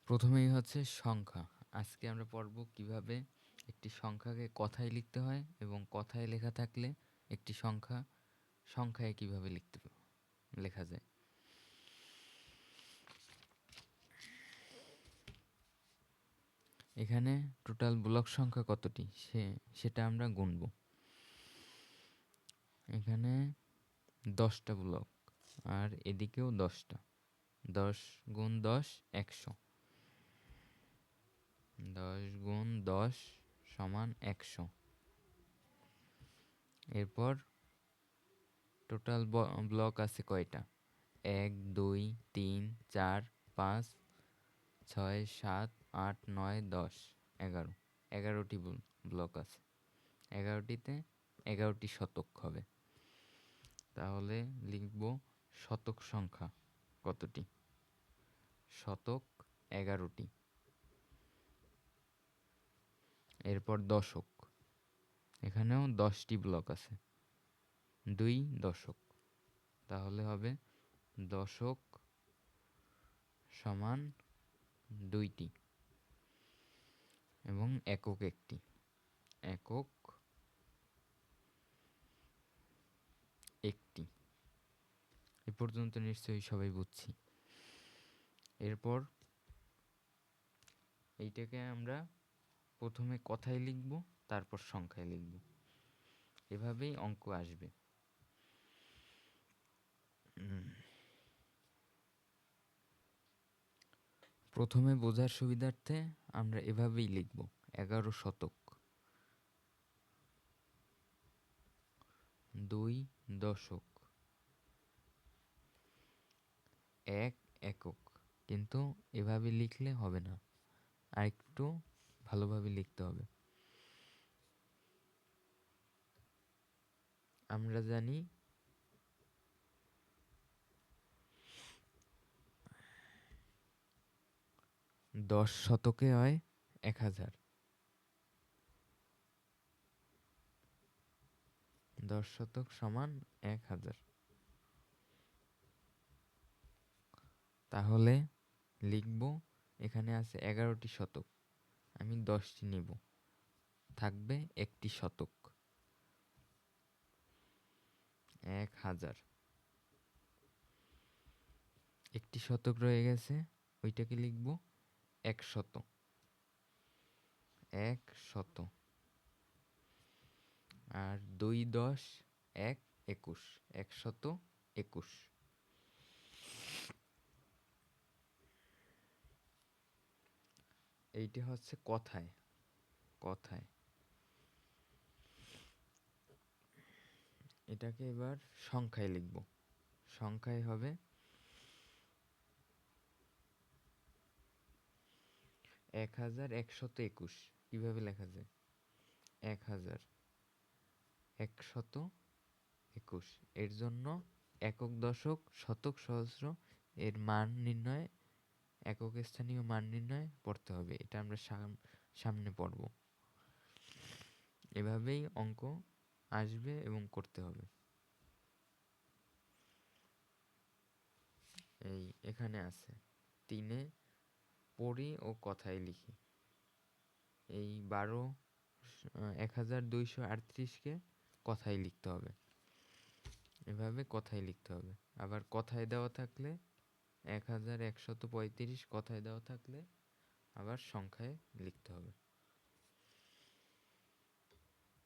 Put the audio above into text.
প্রথমেই হচ্ছে সংখ্যা। আজকে আমরা পড়ব কিভাবে একটি সংখ্যাকে কথায় লিখতে হয় এবং কথায় লেখা থাকলে একটি সংখ্যা সংখ্যায় কিভাবে লেখা যায়। এখানে টোটাল ব্লক সংখ্যা কতটি সেটা আমরা গুনব। এখানে 10টা ব্লক আর এদিকেও 10টা। 10 গুণ 10 100। 10 গুণ 10 সমান 100। এরপর টোটাল ব্লক আছে কয়টা? 1 2 3 4 5 6 7 8 9 10 11। 11টি ব্লক আছে। 11টিতে 11টি শতক হবে। তাহলে লিখব শতক সংখ্যা কতটি? শতক 11টি। এরপর দশক। এখানেও 10টি ব্লক আছে। 2 দশক। তাহলে হবে দশক সমান 2টি এবং একক একটি। একক একটি। এ পর্যন্ত নিশ্চয়ই সবাই বুঝছি। এরপর এইটাকে আমরা প্রথমে কথায় লিখব, তারপর সংখ্যায় লিখব। এভাবেই অঙ্ক আসবে। প্রথমে বোঝার সুবিধার্থে আমরা এভাবেই লিখব 11 শতক। 2 দশক। 1 একক। কিন্তু এভাবে লিখলে হবে না, আরেকটু ভালোভাবে লিখতে হবে। আমরা জানি 10 শতকে হয় 1000। 10 শতক সমান 1000। তাহলে লিখব এখানে আছে 11টি শতক, আমি 10টি নিব, থাকবে একটি শতক। 1000। একটি শতক রয়ে গেছে, ওইটাকে লিখব 100। 100। আর 2 10 1 21। 121। এইটা হচ্ছে কথায়। কথায় এটাকে এবার সংখ্যায় লিখব। সংখ্যায় হবে 1121। কিভাবে লেখা যায়? 1121। এর জন্য একক দশক শতক সহস্র এর মান নির্ণয়, একক স্থানীয় মান নির্ণয় পড়তে হবে। এটা আমরা সামনে পড়ব। এভাবেই অঙ্ক আসবে এবং করতে হবে। এই এখানে আছে 3-এ পড়ি ও কথায় লিখি। এই 12,1238কে কথায় লিখতে হবে। এভাবে কথায় লিখতে হবে। আবার কথায় দেওয়া থাকলে 1135 কথায় দেওয়া থাকলে আবার সংখ্যায় লিখতে হবে।